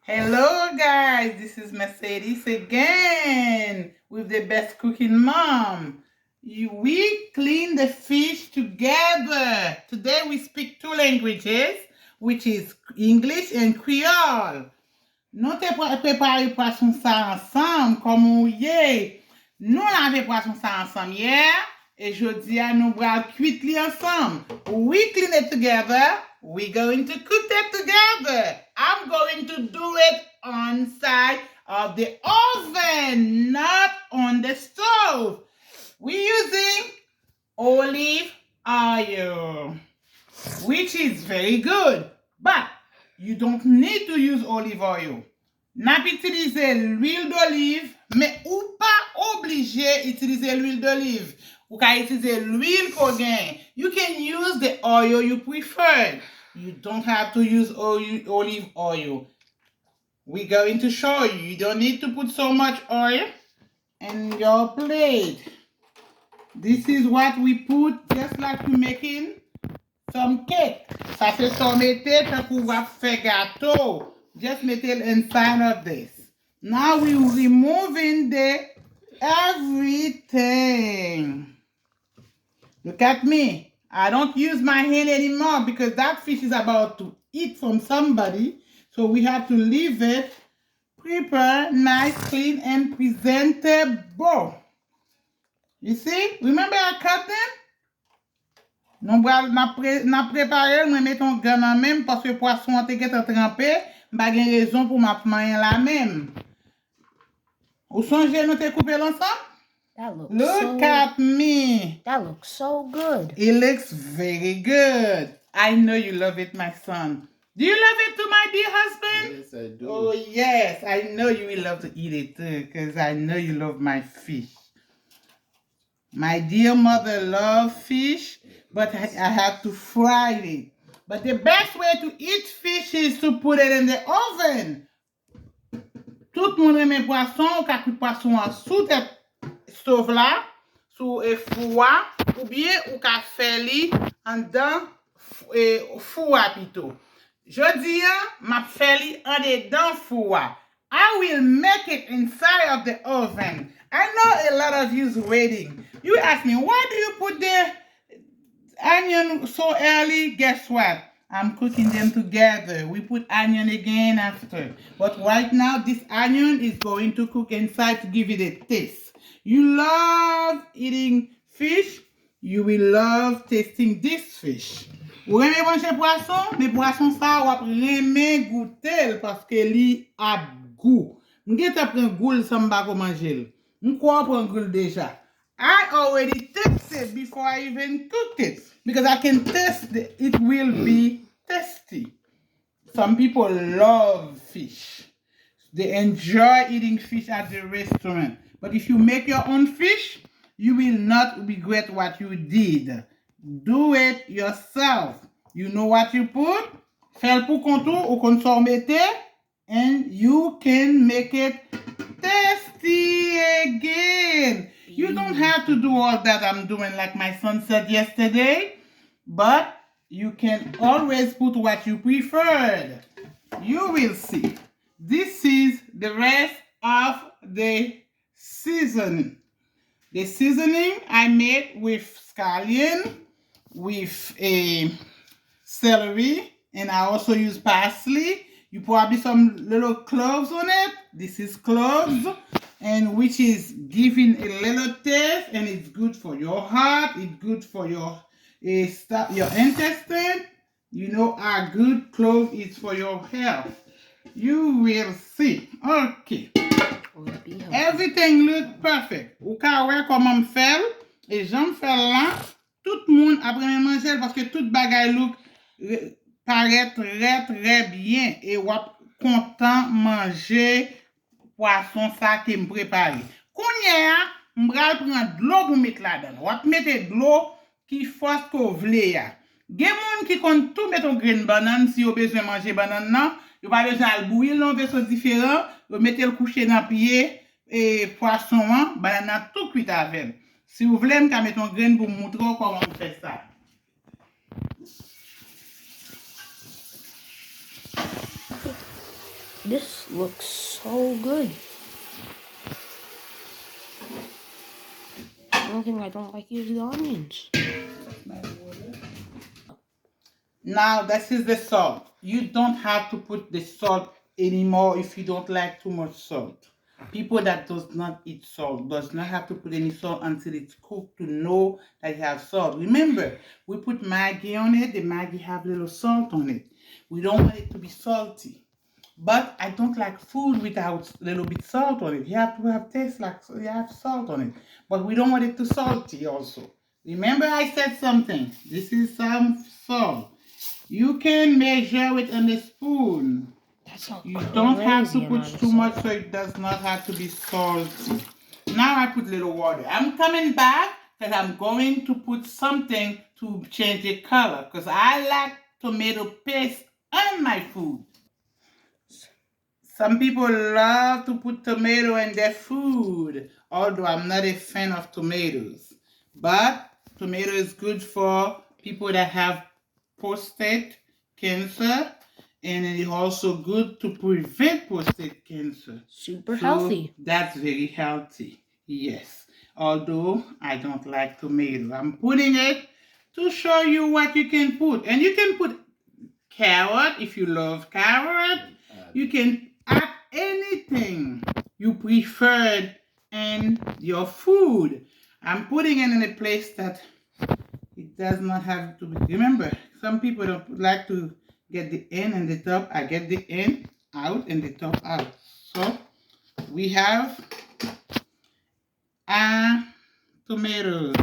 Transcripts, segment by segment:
Hello, guys. This is Mercedes again with the best cooking mom. We clean the fish together. Today we speak two languages, which is English and Creole. Nous te préparé poisson ça ensemble, comme ou yé. Nous l'avons poisson ça ensemble hier, et jeudi à nous bras cuit li ensemble. We clean it together. We're going to cook it together. I'm going to do it on side of the oven, not on the stove. We're using olive oil, which is very good, but you don't need to use olive oil. N'a pas utiliser l'huile d'olive, mais ou pas obligé utiliser l'huile d'olive. Ou can utiliser l'huile qu'on gagne. You can use the oil you prefer. You don't have to use olive oil. We're going to show you. You don't need to put so much oil in your plate. This is what we put just like you're making some cake. Ça c'est son mettez pour pouvoir faire gâteau. Just mettez it inside of this. Now we're removing the everything. Look at me. I don't use my hand anymore because that fish is about to eat from somebody. So we have to leave it prepare, nice, clean, and presentable. You see? Remember I cut them? Nous n'a préparé, moi mettre ton grain en même parce que poisson a été trempé, pas de raison pour m'a manger la même. Ou songez nous te couper l'ensemble? Look at me. That looks so good. It looks very good. I know you love it, my son. Do you love it too, my dear husband? Yes, I do. Oh, yes. I know you will love to eat it too because I know you love my fish. My dear mother loves fish, but I have to fry it. But the best way to eat fish is to put it in the oven. Tout le monde aime poisson, ou ka cuit poisson sous tête stove là, sous four, ou bien ou ka fait li en dedans four plutôt. Jodi m'a fait li en dedans four. I will make it inside of the oven. I know a lot of you's waiting. You ask me, why do you put the onion so early? Guess what? I'm cooking them together. We put onion again after. But right now, this onion is going to cook inside to give it a taste. You love eating fish, you will love tasting this fish. Ou reme manger poisson, mais poisson ça ou ap reme goûter parce que li a goût. M'gè te pren goût sans m'pa ko manger. M'kwa pren goût déjà. I already tasted before I even cooked it because I can taste it will be tasty. Some people love fish. They enjoy eating fish at the restaurant. But if you make your own fish, you will not regret what you did. Do it yourself. You know what you put? Fais pour contour ou consommete, and you can make it tasty again. You don't have to do all that I'm doing like my son said yesterday, but you can always put what you preferred. You will see. This is the rest of the seasoning. The seasoning I made with scallion, with a celery, and I also use parsley. You probably some little cloves on it. This is cloves, and which is giving a little taste, and it's good for your heart. It's good for your intestine. You know how good clove is for your health. You will see. Okay. Everything look perfect. Ou ka wè comment m'fèl, et j'en fèl là, tout moun après manger parce que tout bagay look paraît très très bien et wap content manger poisson ça que me préparé. Kounya, m'bral prendre de l'eau pour mettre là-dedans. Wap mette de l'eau qui force ko vle ya. Gen moun qui compte tout mettre un grain banane si vous besoin manger banane nan, vous pas besoin al bouillir dans vaisseau différent, vous mettez le coucher dans pied et poisson banane tout cuit avec. Si vous voulez me mettre un grain pour montrer comment on fait ça. This looks so good. The only thing I don't like is the onions. Now this is the salt. You don't have to put the salt anymore if you don't like too much salt. People that does not eat salt does not have to put any salt until it's cooked to know that you have salt. Remember, we put Maggi on it. The Maggi have little salt on it. We don't want it to be salty. But I don't like food without a little bit salt on it. You have to have taste like so you have salt on it. But we don't want it too salty also. Remember I said something. This is some salt. You can measure it on a spoon. That's not You don't have to crazy put amount of too much salt. so it does not have to be salty. Now I put little water. I'm coming back because I'm going to put something to change the color because I like tomato paste on my food. Some people love to put tomato in their food, although I'm not a fan of tomatoes. But tomato is good for people that have prostate cancer, and it's also good to prevent prostate cancer. Super So healthy. that's very healthy, yes. Although I don't like tomato. I'm putting it to show you what you can put. And you can put carrot if you love carrot. You can add anything you preferred in your food. I'm putting it in a place that it does not have to be. Remember, some people don't like to get the end and the top. I get the end out and the top out. So we have tomatoes,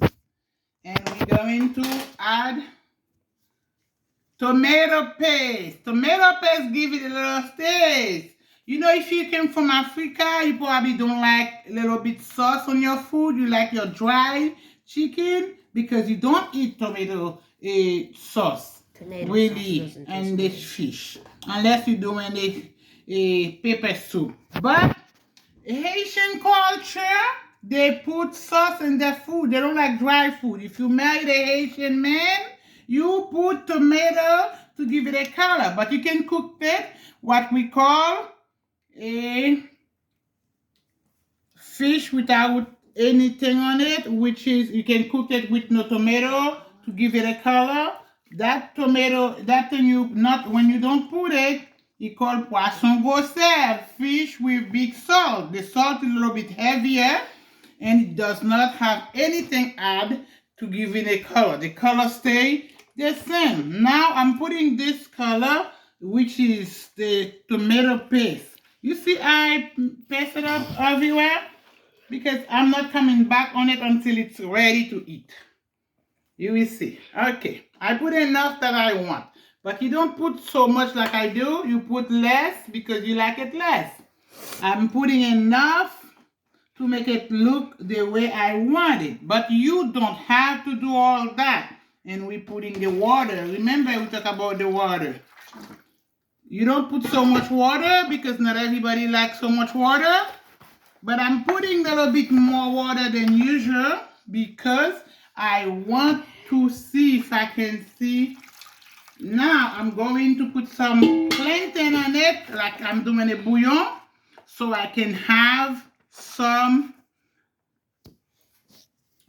and we're going to add tomato paste. Tomato paste give it a little taste. You know, if you came from Africa, you probably don't like a little bit sauce on your food. You like your dry chicken because you don't eat tomato sauce Tomato really sauce doesn't and taste this fish unless you're doing a pepper soup. But Haitian culture, they put sauce in their food. They don't like dry food. If you marry a Haitian man, you put tomato to give it a color. But you can cook it what we call a fish without anything on it, which is you can cook it with no tomato to give it a color. That tomato, that thing you not when you don't put it, you call poisson gosser, fish with big salt. The salt is a little bit heavier and it does not have anything add to give it a color. The color stay the same. Now I'm putting this color, which is the tomato paste. You see I paste it up everywhere because I'm not coming back on it until it's ready to eat. You will see. Okay, I put enough that I want. But you don't put so much like I do. You put less because you like it less. I'm putting enough to make it look the way I want it. But you don't have to do all that. And we're putting the water. Remember we talk about the water. You don't put so much water because not everybody likes so much water. But I'm putting a little bit more water than usual because I want to see if I can see. Now I'm going to put some plantain on it like I'm doing a bouillon so I can have some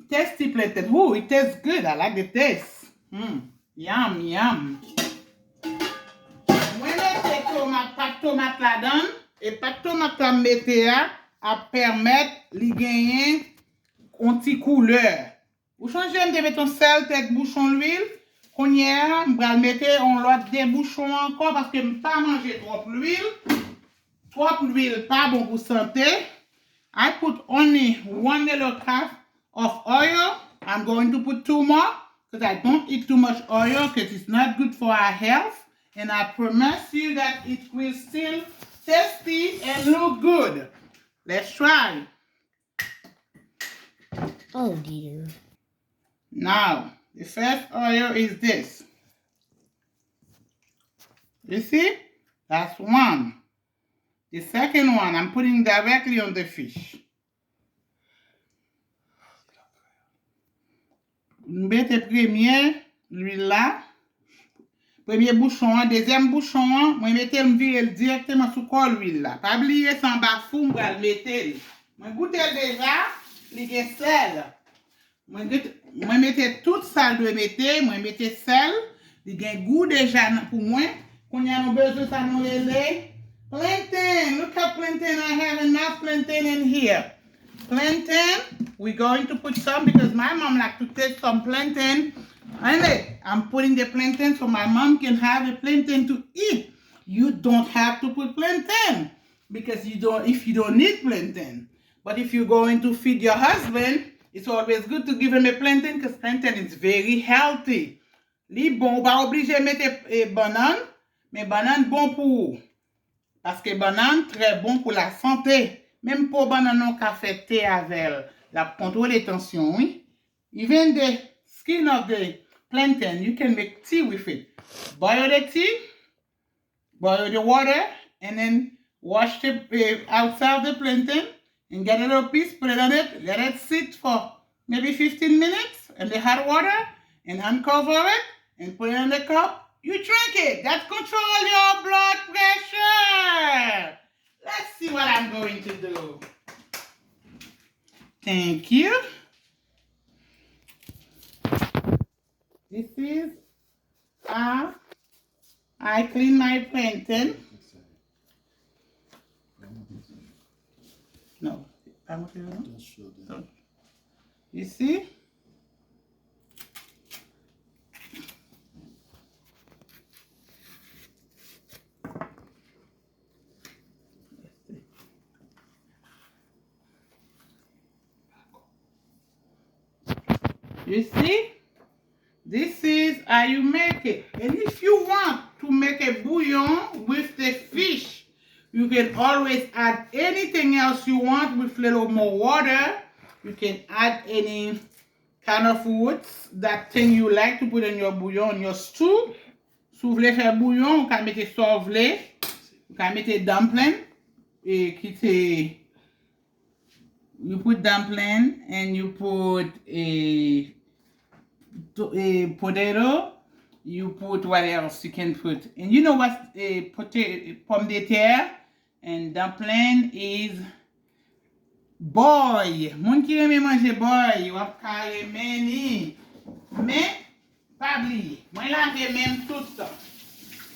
tasty plantain. Oh, it tastes good. I like the taste. Yum, yum. Mwen mette pat tomat la dan, e pat tomat la mette a permet li genyen konti couleur. Ou chanje m de meton sel tek bouchon l'huile, konye m bral mette on lot de bouchon ankon parce que m pa manje trop l'huile. Trop l'huile pas bon pour santé. I put only 1 little cup of oil. I'm going to put 2 more because I don't eat too much oil because it's not good for our health. And I promise you that it will still tasty and look good. Let's try. Oh dear. Now, the first oil is this. You see? That's one. The second one, I'm putting directly on the fish. Mette premier, l'huile là. Premier bouchon, deuxième bouchon, moi mette le virer directement sous col l'huile là. Pas oublier sans bafou, moi le mettre. Moi goûter déjà, il y a sel. Moi mette tout ça de mettre, moi mette sel, il y a goût déjà pour moi. Qu'on y a besoin ça nous les plantain. Look at plantain. I have enough plantain in here. Plantain, we're going to put some because my mom like to take some plantain. And I'm putting the plantain so my mom can have a plantain to eat. You don't have to put plantain because if you don't need plantain. But if you're going to feed your husband, it's always good to give him a plantain because plantain is very healthy. Li bon, pas obligé de mettre banane, mais banane bon pour parce que banane très bon pour la santé. Même pour banane on a fait thé avec la contrôle les tensions, oui. Even the skin of the plantain, you can make tea with it. Boil the tea, boil the water, and then wash the outside of the plantain and get a little piece, put it on it, let it sit for maybe 15 minutes in the hot water and uncover it and put it in the cup. You drink it. That controls your blood pressure. Let's see what I'm going to do. Thank you. This is how I clean my plantain. No, I want to. You see? You see? This is how you make it. And if you want to make a bouillon with the fish, you can always add anything else you want with a little more water. You can add any kind of roots, that thing you like to put in your bouillon, your stew. Si vous voulez faire bouillon, vous pouvez mettre sorvlet, vous pouvez mettre dumpling, et you put dumpling and you put a potato, you put what else you can put. And you know what a pomme de terre and dumpling is boy. Moun ki reme manje boy, wap ka reme ni. Mais, pas oublier, moi lave même tout ça.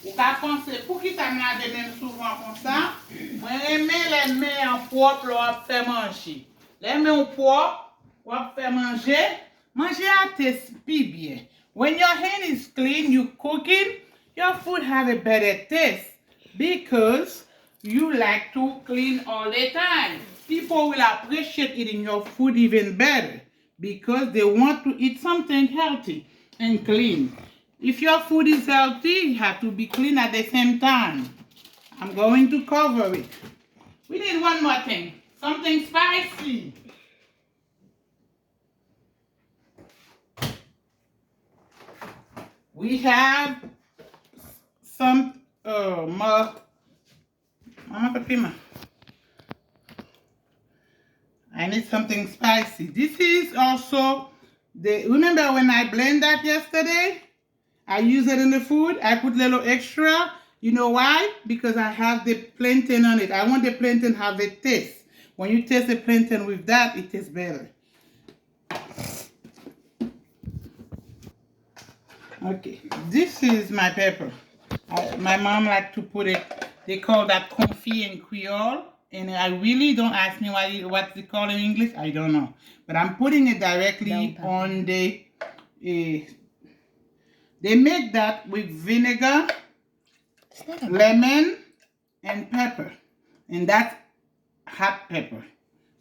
Ou ka pense, pour qui ça me lave même souvent comme ça, moi reme les mains en propre, wap fait manger. Les mains en propre, wap fait manger. Manger a taste bien. When your hand is clean, you cooking, your food have a better taste because you like to clean all the time. People will appreciate eating your food even better because they want to eat something healthy and clean. If your food is healthy, you have to be clean at the same time. I'm going to cover it. We need one more thing, something spicy. We have some more. I need something spicy. This is also remember when I blend that yesterday? I use it in the food. I put a little extra. You know why? Because I have the plantain on it. I want the plantain to have a taste. When you taste the plantain with that, it tastes better. Okay, this is my pepper. My mom like to put it, they call that confit in Creole. And I really don't ask me what they call in English. I don't know. But I'm putting it directly on the, they make that with vinegar, lemon, and pepper. And that's hot pepper.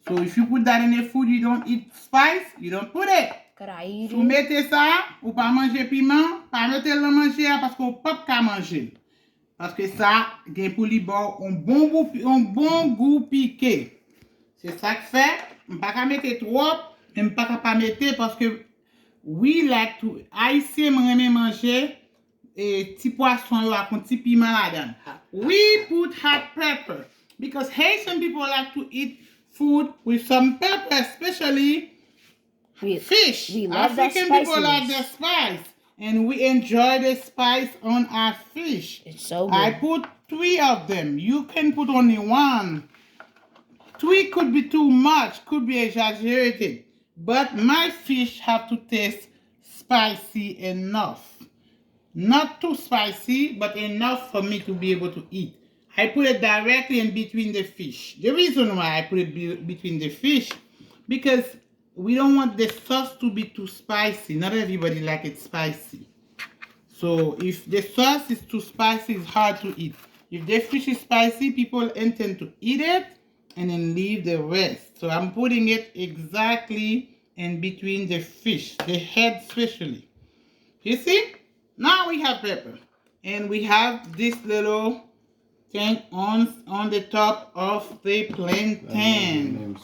So if you put that in the food, you don't eat spice, you don't put it. Could I eat Vous mettez ça, ou pas manger piment, pas mettre le manger parce qu'on peut pas manger. Parce que ça, gen pour li bon, un bon goût piqué. C'est ça que fait, on pas mettre trop, on pas mettre parce que we like to, haïtien m'aime manger petit poisson yo avec un petit piment là-dedans. We put hot pepper because Haitian people like to eat food with some pepper, especially fish. We love African that people like the spice. and we enjoy the spice on our fish. It's so I good. put 3 of them. You can put only 1. 3 could be too much, could be exaggerated, but my fish have to taste spicy enough. Not too spicy, but enough for me to be able to eat. I put it directly in between the fish. The reason why I put it between the fish, because we don't want the sauce to be too spicy. Not everybody like it spicy. So if the sauce is too spicy, it's hard to eat. If the fish is spicy, people intend to eat it and then leave the rest. So I'm putting it exactly in between the fish, the head especially. You see? Now we have pepper. And we have this little thing on the top of the plantain.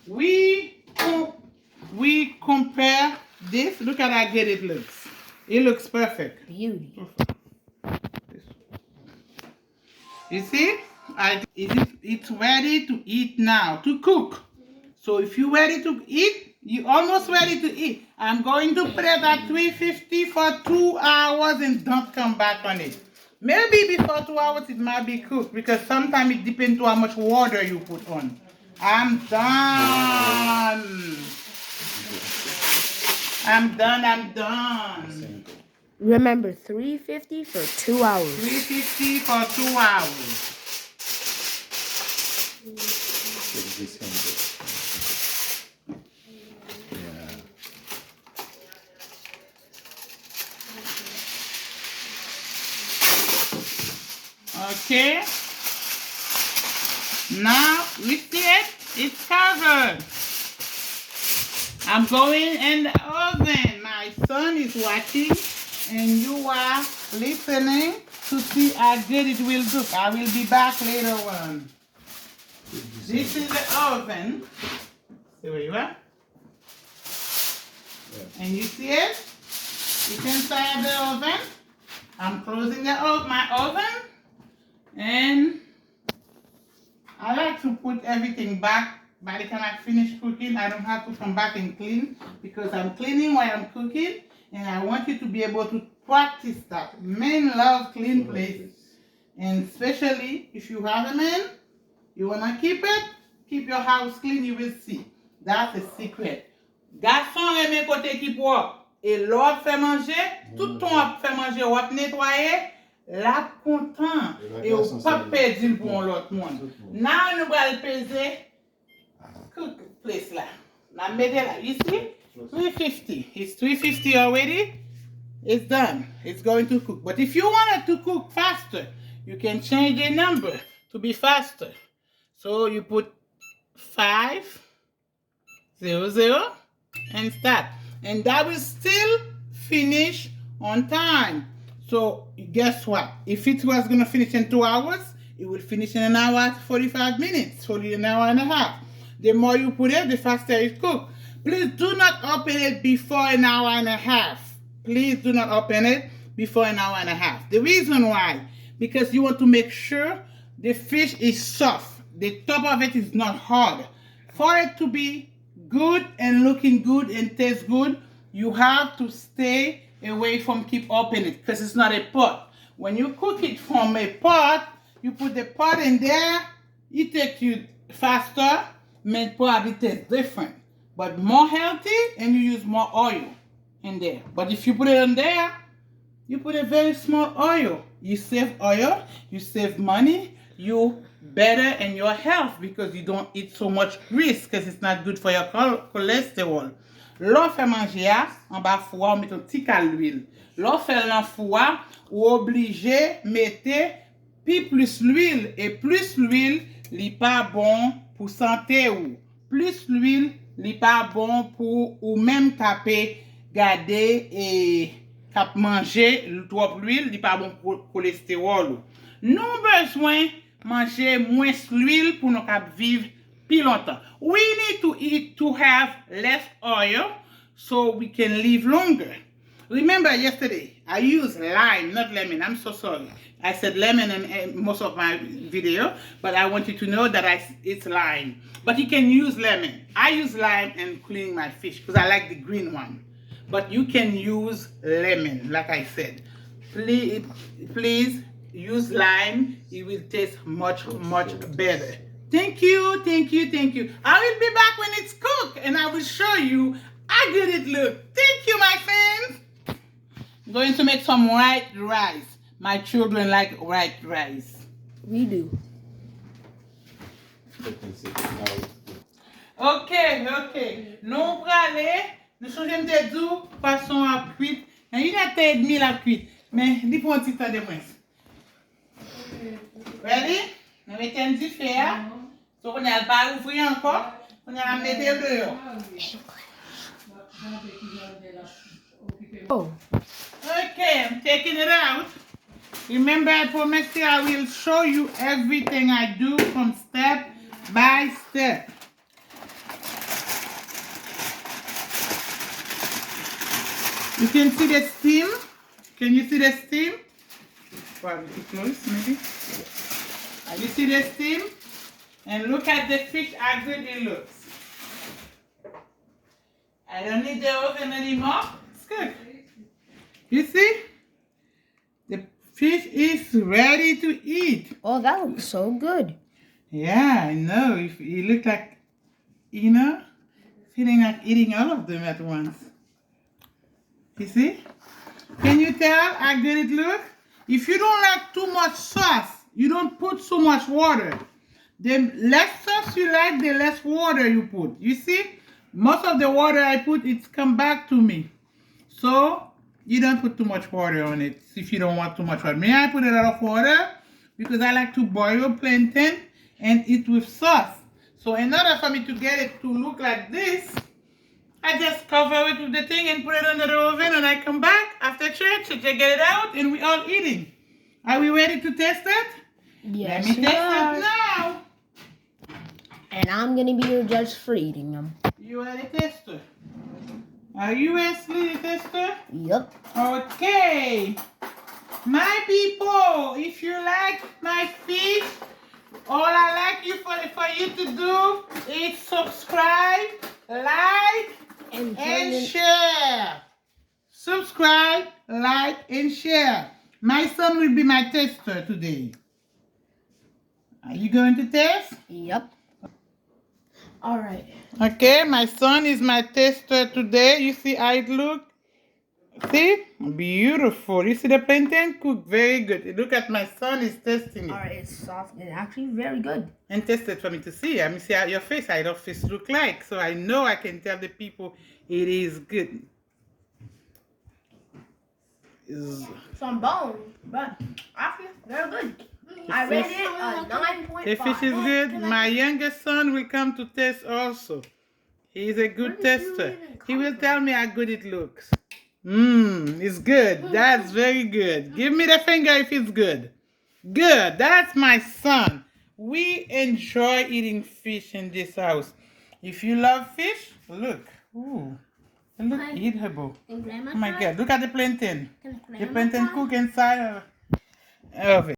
We compare this. Look at how good it looks. It looks perfect. Beauty. You see? It's ready to eat now, to cook. So if you're ready to eat, you're almost ready to eat. I'm going to put it at 350 for 2 hours and don't come back on it. Maybe before 2 hours it might be cooked because sometimes it depends on how much water you put on. I'm done. I'm done. Remember, 350 for 2 hours. 350 for 2 hours. Okay. Now we see it. It's covered. I'm going in the oven. My son is watching and you are listening to see how good it will look. I will be back later on. This is the oven. See where you are? And you see it? It's inside the oven. I'm closing my oven. And I like to put everything back. By the time I finish cooking, I don't have to come back and clean because I'm cleaning while I'm cooking. And I want you to be able to practice that. Men love clean places. And especially if you have a man, you want to keep your house clean, you will see. That's a secret. Garçon aime côté qui propre. Et l'autre fait manger, tout ton fait manger, ou nettoyer, la content. Et ou pas perdre pour l'autre monde. Now nous allons peser cook place là. Now made it, you see? 350. It's 350 already. It's done. It's going to cook. But if you want it to cook faster, you can change the number to be faster. So you put 500 and start. And that will still finish on time. So guess what? If it was going to finish in 2 hours, it will finish in 1 hour 45 minutes, so 1 hour and a half. The more you put it, the faster it cooks. Please do not open it before 1 hour and a half. Please do not open it before 1 hour and a half. The reason why, because you want to make sure the fish is soft. The top of it is not hard. For it to be good and looking good and taste good, you have to stay away from keep opening it because it's not a pot. When you cook it from a pot, you put the pot in there, it takes you faster, but probably tastes different. But more healthy and you use more oil in there. But if you put it in there, you put a very small oil. You save oil, you save money, you better in your health because you don't eat so much grease because it's not good for your cholesterol. L'on fait manger en bas four, on met un petit cal d'huile. L'on fait l'en four, ou obligé mettre plus l'huile et plus l'huile, li pas bon pour santé ou. Plus l'huile, li pas bon pour ou même taper garder et cap manger trop l'huile, li pas bon pour cholestérol. Nous besoin manger moins l'huile pour nous cap vivre plus longtemps. We need to eat to have less oil so we can live longer. Remember yesterday, I used lime, not lemon. I'm so sorry. I said lemon in most of my video, but I want you to know that it's lime. But you can use lemon. I use lime in cleaning my fish because I like the green one. but you can use lemon, like I said. Please use lime. It will taste much better. Thank you, thank you, thank you. I will be back when it's cooked and I will show you how good it looks. Thank you, my friends. I'm going to make some white rice. My children like white rice. We do. Ok. Nou prale, nou chanje mte dou, poisson a cuit. Nan yon ate et demi la cuit. Men, li pou an ti tan de mwen. Ready? Nou meten di fe ya. So kon yal pa ouvri anko. Kon yal mette el de yo. Oh. Okay, I'm taking it out. Remember, I promised you I will show you everything I do from step by step. You can see the steam. Can you see the steam? Probably too close, maybe. You see the steam? And look at the fish, how good it looks. I don't need the oven anymore. It's good. You see? The fish is ready to eat. Oh, that looks so good. Yeah, I know. You look like, feeling like eating all of them at once. You see? Can you tell how good it looks? If you don't like too much sauce, you don't put so much water. The less sauce you like, the less water you put. You see? Most of the water I put, it's come back to me. So, you don't put too much water on it if you don't want too much water. Me, I put a lot of water because I like to boil plantain and eat with sauce. So, in order for me to get it to look like this, I just cover it with the thing and put it under the oven, and I come back after church to get it out, and we all eating. Are we ready to taste it? Yes, Let me taste are. it now. And I'm gonna be your judge for eating them. You are the tester. Are you Wesley the tester? Yup. Okay. My people, if you like my fish, all I like for you to do is subscribe, like, and share. Subscribe, like, and share. My son will be my tester today. Are you going to test? Yup. All right. Okay, my son is my tester today. You see how it look? See? Beautiful. You see the plantain cook very good. Look at my son is testing it. All right, it's soft and actually very good. And test it for me to see. Let me see how your face, how your face look like. So I know I can tell the people it is good. Some bone, but actually very good. I rated it a 9.5. The fish is good. My youngest son will come to test also. He is a good tester. He will tell me how good it looks. It's good. That's very good. Give me the finger if it's good. Good. That's my son. We enjoy eating fish in this house. If you love fish, look. Ooh. It look eatable. Oh my God. Look at the plantain. The plantain cook inside of it.